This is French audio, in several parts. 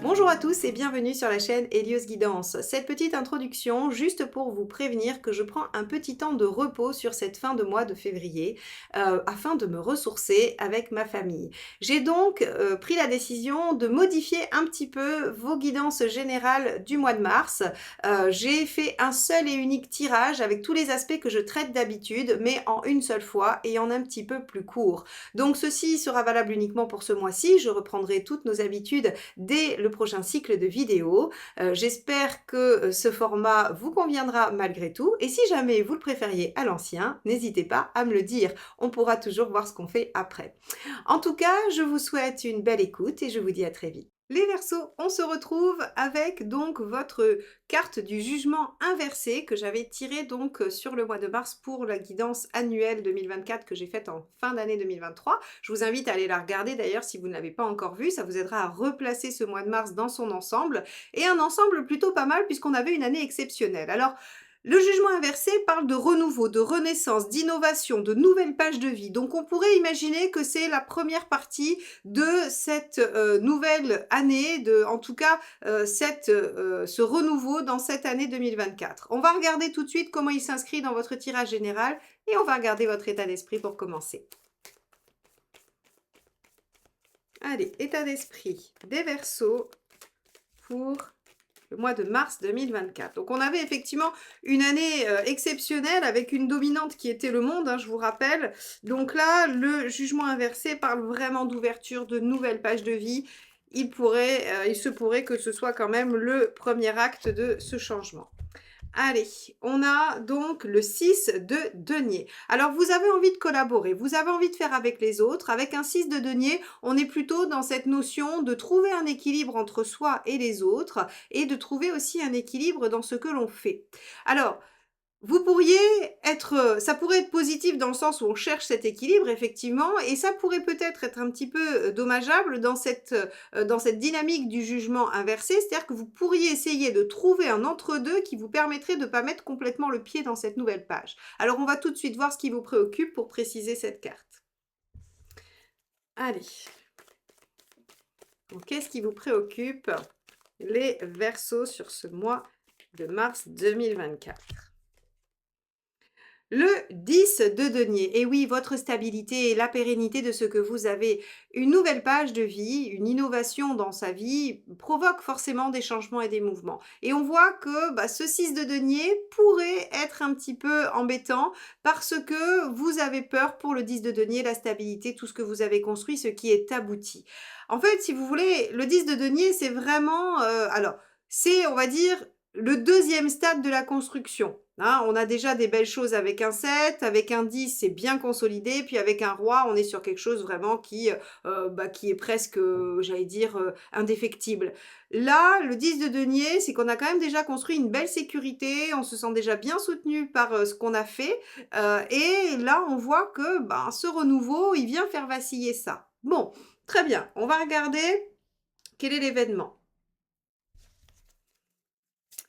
Bonjour à tous et bienvenue sur la chaîne Hélios Guidance. Cette petite introduction, juste pour vous prévenir que je prends un petit temps de repos sur cette fin de mois de février afin de me ressourcer avec ma famille. J'ai donc pris la décision de modifier un petit peu vos guidances générales du mois de mars. J'ai fait un seul et unique tirage avec tous les aspects que je traite d'habitude, mais en une seule fois et en un petit peu plus court. Donc ceci sera valable uniquement pour ce mois-ci. Je reprendrai toutes nos habitudes dès le prochain cycle de vidéos. J'espère que ce format vous conviendra malgré tout. Et si jamais vous le préfériez à l'ancien, n'hésitez pas à me le dire. On pourra toujours voir ce qu'on fait après. En tout cas, je vous souhaite une belle écoute et je vous dis à très vite. Les Verseaux, on se retrouve avec donc votre carte du jugement inversé que j'avais tirée donc sur le mois de mars pour la guidance annuelle 2024 que j'ai faite en fin d'année 2023. Je vous invite à aller la regarder d'ailleurs si vous ne l'avez pas encore vue, ça vous aidera à replacer ce mois de mars dans son ensemble et un ensemble plutôt pas mal puisqu'on avait une année exceptionnelle. Alors, le jugement inversé parle de renouveau, de renaissance, d'innovation, de nouvelles pages de vie. Donc on pourrait imaginer que c'est la première partie de cette nouvelle année, en tout cas ce renouveau dans cette année 2024. On va regarder tout de suite comment il s'inscrit dans votre tirage général et on va regarder votre état d'esprit pour commencer. Allez, état d'esprit des Verseaux pour le mois de mars 2024. Donc on avait effectivement une année exceptionnelle avec une dominante qui était le monde, hein, je vous rappelle. Donc là, le jugement inversé parle vraiment d'ouverture, de nouvelles pages de vie. Il se pourrait que ce soit quand même le premier acte de ce changement. Allez, on a donc le 6 de denier. Alors, vous avez envie de collaborer, vous avez envie de faire avec les autres. Avec un 6 de denier, on est plutôt dans cette notion de trouver un équilibre entre soi et les autres et de trouver aussi un équilibre dans ce que l'on fait. Alors, vous pourriez ça pourrait être positif dans le sens où on cherche cet équilibre effectivement et ça pourrait peut-être être un petit peu, dommageable dans cette dynamique du jugement inversé. C'est-à-dire que vous pourriez essayer de trouver un entre-deux qui vous permettrait de ne pas mettre complètement le pied dans cette nouvelle page. Alors on va tout de suite voir ce qui vous préoccupe pour préciser cette carte. Allez. Donc qu'est-ce qui vous préoccupe, les Verseaux, sur ce mois de mars 2024? Le 10 de denier, et oui, votre stabilité et la pérennité de ce que vous avez. Une nouvelle page de vie, une innovation dans sa vie provoque forcément des changements et des mouvements. Et on voit que ce 6 de denier pourrait être un petit peu embêtant parce que vous avez peur pour le 10 de denier, la stabilité, tout ce que vous avez construit, ce qui est abouti. En fait, si vous voulez, le 10 de denier, c'est vraiment... c'est, on va dire, le deuxième stade de la construction. Hein, on a déjà des belles choses avec un 7, avec un 10, c'est bien consolidé, puis avec un roi, on est sur quelque chose vraiment qui est presque, j'allais dire, indéfectible. Là, le 10 de denier, c'est qu'on a quand même déjà construit une belle sécurité, on se sent déjà bien soutenu par ce qu'on a fait, et là, on voit que ce renouveau, il vient faire vaciller ça. Bon, très bien, on va regarder quel est l'événement.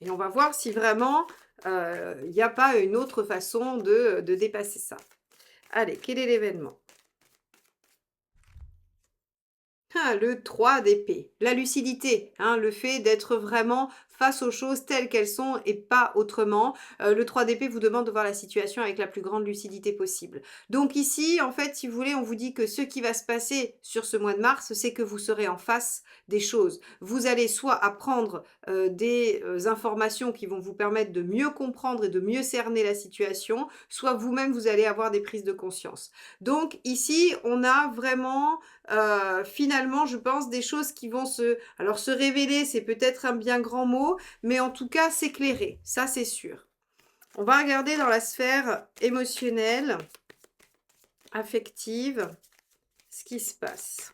Et on va voir si vraiment il n'y a pas une autre façon de dépasser ça. Allez, quel est l'événement? Ah, le 3 d'épée, la lucidité, hein, le fait d'être vraiment face aux choses telles qu'elles sont et pas autrement. Le 3 d'épée vous demande de voir la situation avec la plus grande lucidité possible. Donc ici, en fait, si vous voulez, on vous dit que ce qui va se passer sur ce mois de mars, c'est que vous serez en face des choses. Vous allez soit apprendre des informations qui vont vous permettre de mieux comprendre et de mieux cerner la situation, soit vous-même, vous allez avoir des prises de conscience. Donc ici, on a vraiment finalement, je pense, des choses qui vont se révéler, c'est peut-être un bien grand mot, mais en tout cas s'éclairer, ça c'est sûr. On va regarder dans la sphère émotionnelle, affective, ce qui se passe.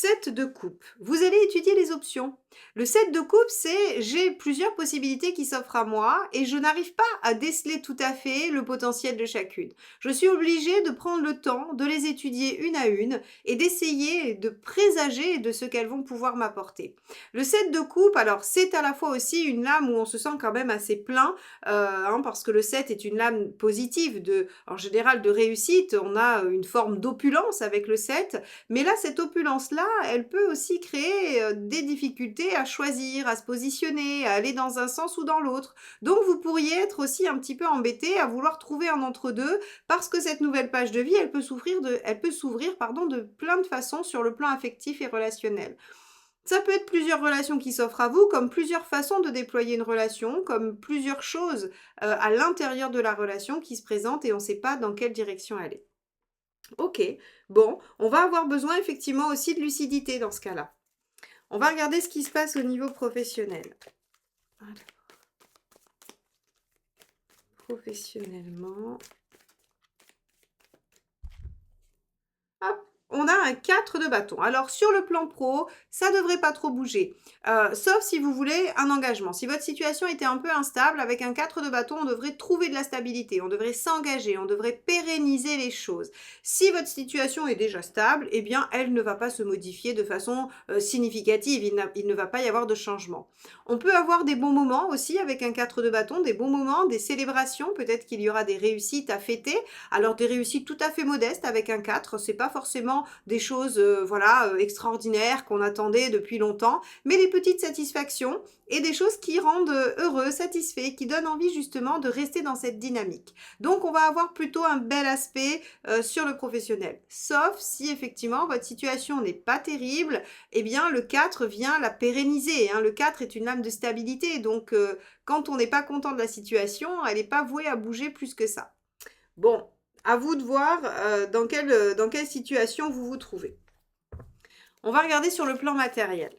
7 de coupe. Vous allez étudier les options. Le 7 de coupe, c'est j'ai plusieurs possibilités qui s'offrent à moi et je n'arrive pas à déceler tout à fait le potentiel de chacune. Je suis obligée de prendre le temps de les étudier une à une et d'essayer de présager de ce qu'elles vont pouvoir m'apporter. Le 7 de coupe, alors c'est à la fois aussi une lame où on se sent quand même assez plein, parce que le 7 est une lame positive, en général de réussite. On a une forme d'opulence avec le 7, mais là, cette opulence-là, elle peut aussi créer des difficultés à choisir, à se positionner, à aller dans un sens ou dans l'autre. Donc, vous pourriez être aussi un petit peu embêté à vouloir trouver un entre-deux parce que cette nouvelle page de vie, elle peut s'ouvrir, pardon, de plein de façons sur le plan affectif et relationnel. Ça peut être plusieurs relations qui s'offrent à vous, comme plusieurs façons de déployer une relation, comme plusieurs choses à l'intérieur de la relation qui se présentent et on ne sait pas dans quelle direction aller. Ok, bon, on va avoir besoin effectivement aussi de lucidité dans ce cas-là. On va regarder ce qui se passe au niveau professionnel. Alors, professionnellement. Hop, on a un 4 de bâton. Alors, sur le plan pro, ça devrait pas trop bouger. Sauf si vous voulez un engagement. Si votre situation était un peu instable, avec un 4 de bâton, on devrait trouver de la stabilité, on devrait s'engager, on devrait pérenniser les choses. Si votre situation est déjà stable, eh bien, elle ne va pas se modifier de façon significative. Il ne va pas y avoir de changement. On peut avoir des bons moments aussi avec un 4 de bâton, des bons moments, des célébrations. Peut-être qu'il y aura des réussites à fêter. Alors, des réussites tout à fait modestes avec un 4, c'est pas forcément des choses extraordinaires qu'on attendait depuis longtemps, mais des petites satisfactions et des choses qui rendent heureux, satisfaits, qui donnent envie justement de rester dans cette dynamique. Donc on va avoir plutôt un bel aspect sur le professionnel. Sauf si effectivement votre situation n'est pas terrible, eh bien le 4 vient la pérenniser. Hein. Le 4 est une lame de stabilité, donc quand on n'est pas content de la situation, elle n'est pas vouée à bouger plus que ça. Bon, à vous de voir dans quelle situation vous vous trouvez. On va regarder sur le plan matériel.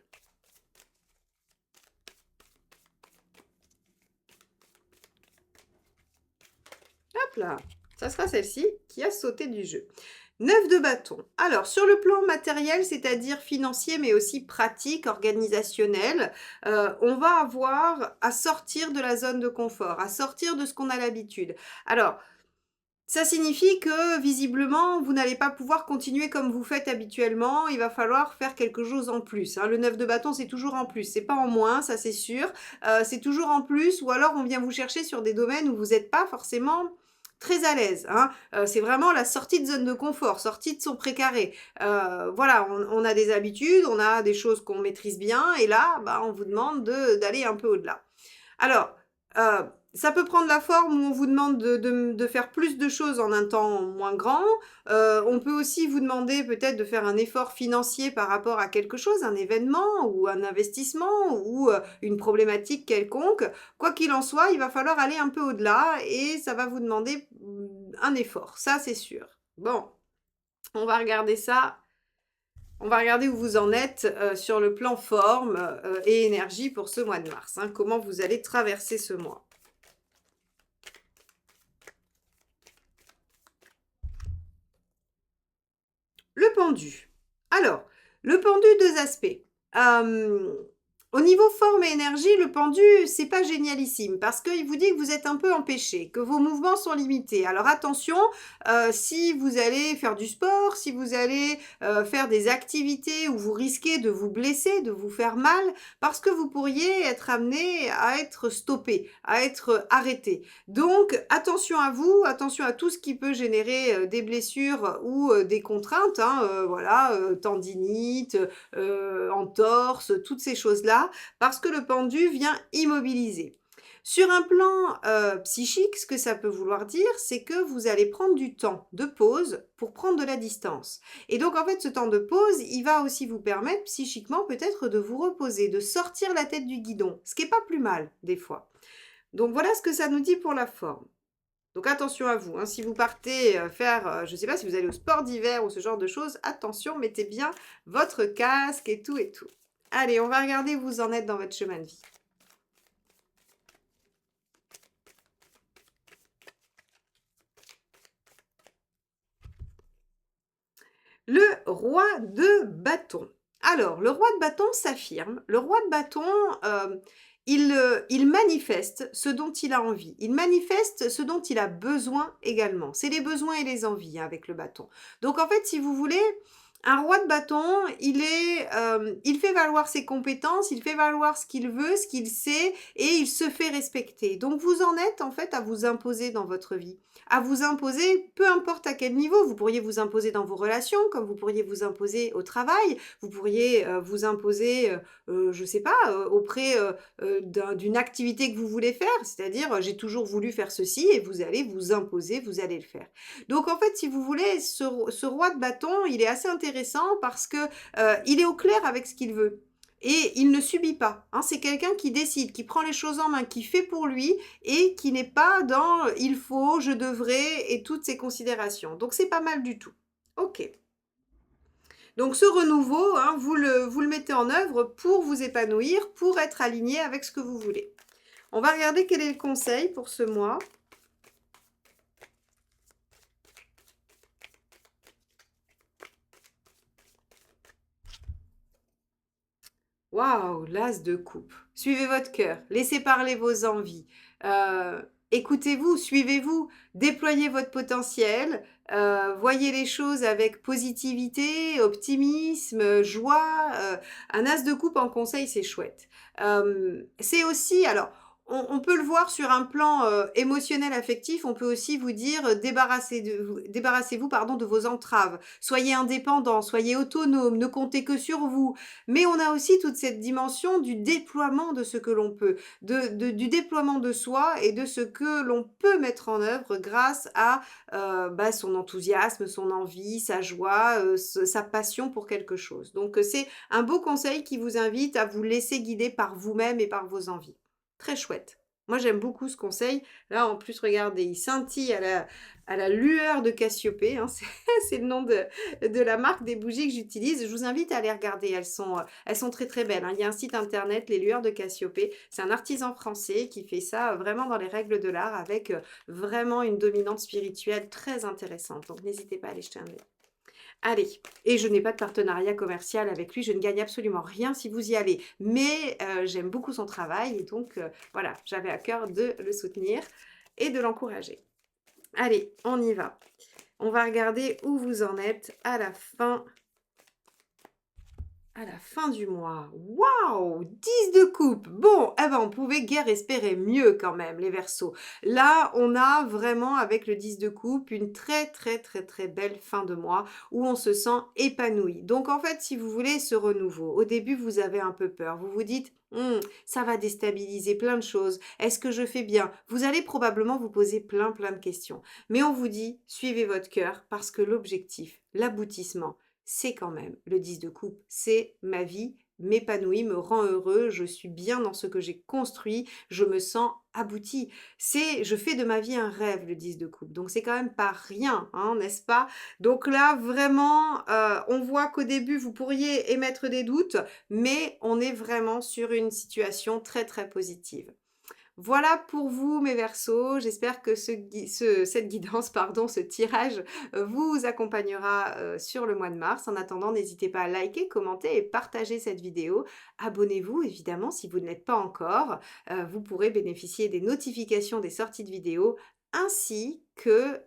Hop là, ça sera celle-ci qui a sauté du jeu. 9 de bâton. Alors, sur le plan matériel, c'est-à-dire financier, mais aussi pratique, organisationnel, on va avoir à sortir de la zone de confort, à sortir de ce qu'on a l'habitude. Alors, ça signifie que visiblement, vous n'allez pas pouvoir continuer comme vous faites habituellement. Il va falloir faire quelque chose en plus. Hein. Le 9 de bâton, c'est toujours en plus. C'est pas en moins, ça c'est sûr. C'est toujours en plus. Ou alors, on vient vous chercher sur des domaines où vous n'êtes pas forcément très à l'aise. Hein. C'est vraiment la sortie de zone de confort, sortie de son précaré. Voilà, on a des habitudes, on a des choses qu'on maîtrise bien. Et là, bah, on vous demande d'aller un peu au-delà. Alors, ça peut prendre la forme où on vous demande de faire plus de choses en un temps moins grand. On peut aussi vous demander peut-être de faire un effort financier par rapport à quelque chose, un événement ou un investissement ou une problématique quelconque. Quoi qu'il en soit, il va falloir aller un peu au-delà et ça va vous demander un effort, ça c'est sûr. Bon, on va regarder ça. On va regarder où vous en êtes sur le plan forme et énergie pour ce mois de mars. Hein, comment vous allez traverser ce mois. Le pendu. Alors, le pendu, deux aspects. Au niveau forme et énergie, le pendu, c'est pas génialissime parce qu'il vous dit que vous êtes un peu empêché, que vos mouvements sont limités. Alors attention, si vous allez faire du sport, si vous allez faire des activités où vous risquez de vous blesser, de vous faire mal, parce que vous pourriez être amené à être stoppé, à être arrêté. Donc attention à vous, attention à tout ce qui peut générer des blessures ou des contraintes, hein, voilà, tendinite, entorse, toutes ces choses-là parce que le pendu vient immobiliser. Sur un plan psychique, ce que ça peut vouloir dire, c'est que vous allez prendre du temps de pause pour prendre de la distance. Et donc, en fait, ce temps de pause, il va aussi vous permettre psychiquement peut-être de vous reposer, de sortir la tête du guidon, ce qui n'est pas plus mal des fois. Donc, voilà ce que ça nous dit pour la forme. Donc, attention à vous. Hein. Si vous partez faire, je ne sais pas si vous allez au sport d'hiver ou ce genre de choses, attention, mettez bien votre casque et tout et tout. Allez, on va regarder où vous en êtes dans votre chemin de vie. Le roi de bâton. Alors, le roi de bâton s'affirme. Le roi de bâton, il manifeste ce dont il a envie. Il manifeste ce dont il a besoin également. C'est les besoins et les envies, hein, avec le bâton. Donc en fait, si vous voulez, un roi de bâton, il fait valoir ses compétences, il fait valoir ce qu'il veut, ce qu'il sait, et il se fait respecter. Donc vous en êtes en fait à vous imposer dans votre vie, à vous imposer, peu importe à quel niveau. Vous pourriez vous imposer dans vos relations, comme vous pourriez vous imposer au travail, vous pourriez vous imposer, je sais pas, auprès d'une activité que vous voulez faire, c'est-à-dire j'ai toujours voulu faire ceci et vous allez vous imposer, vous allez le faire. Donc en fait, si vous voulez, ce roi de bâton, il est assez intéressant parce que il est au clair avec ce qu'il veut. Et il ne subit pas. Hein. C'est quelqu'un qui décide, qui prend les choses en main, qui fait pour lui et qui n'est pas dans il faut, je devrais et toutes ces considérations. Donc c'est pas mal du tout. Ok. Donc ce renouveau, hein, vous le mettez en œuvre pour vous épanouir, pour être aligné avec ce que vous voulez. On va regarder quel est le conseil pour ce mois. Waouh, l'as de coupe. Suivez votre cœur, laissez parler vos envies. Écoutez-vous, suivez-vous, déployez votre potentiel, voyez les choses avec positivité, optimisme, joie. Un as de coupe en conseil, c'est chouette. C'est aussi, alors, on peut le voir sur un plan émotionnel, affectif, on peut aussi vous dire débarrassez-vous pardon, de vos entraves. Soyez indépendant, soyez autonome, ne comptez que sur vous. Mais on a aussi toute cette dimension du déploiement de ce que l'on peut, du déploiement de soi et de ce que l'on peut mettre en œuvre grâce à son enthousiasme, son envie, sa joie, sa passion pour quelque chose. Donc c'est un beau conseil qui vous invite à vous laisser guider par vous-même et par vos envies. Très chouette. Moi, j'aime beaucoup ce conseil. Là, en plus, regardez, il scintille à la lueur de Cassiopée. Hein. C'est le nom de la marque des bougies que j'utilise. Je vous invite à aller regarder. Elles sont très, très belles. Hein. Il y a un site internet, Les Lueurs de Cassiopée. C'est un artisan français qui fait ça vraiment dans les règles de l'art avec vraiment une dominante spirituelle très intéressante. Donc, n'hésitez pas à aller jeter un œil. Allez, et je n'ai pas de partenariat commercial avec lui, je ne gagne absolument rien si vous y allez. Mais j'aime beaucoup son travail et donc voilà, j'avais à cœur de le soutenir et de l'encourager. Allez, on y va. On va regarder où vous en êtes à la fin du mois. Waouh! 10 de coupe. Bon, eh ben, on pouvait guère espérer mieux quand même, les Verseaux. Là, on a vraiment, avec le 10 de coupe, une très, très, très, très belle fin de mois où on se sent épanoui. Donc, en fait, si vous voulez ce renouveau, au début, vous avez un peu peur. Vous vous dites, ça va déstabiliser plein de choses. Est-ce que je fais bien? Vous allez probablement vous poser plein, plein de questions. Mais on vous dit, suivez votre cœur parce que l'objectif, l'aboutissement, c'est quand même le 10 de coupe. C'est ma vie m'épanouit, me rend heureux, je suis bien dans ce que j'ai construit, je me sens aboutie. Je fais de ma vie un rêve, le 10 de coupe. Donc c'est quand même pas rien, hein, n'est-ce pas? Donc là, vraiment, on voit qu'au début, vous pourriez émettre des doutes, mais on est vraiment sur une situation très, très positive. Voilà pour vous mes Verseaux, j'espère que cette guidance, pardon, ce tirage vous accompagnera sur le mois de mars. En attendant, n'hésitez pas à liker, commenter et partager cette vidéo. Abonnez-vous évidemment si vous ne l'êtes pas encore. Vous pourrez bénéficier des notifications des sorties de vidéos ainsi que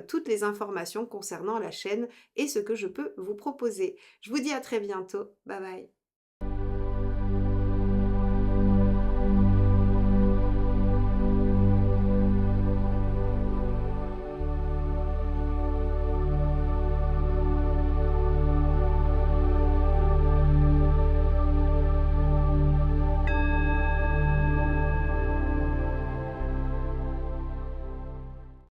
toutes les informations concernant la chaîne et ce que je peux vous proposer. Je vous dis à très bientôt. Bye bye.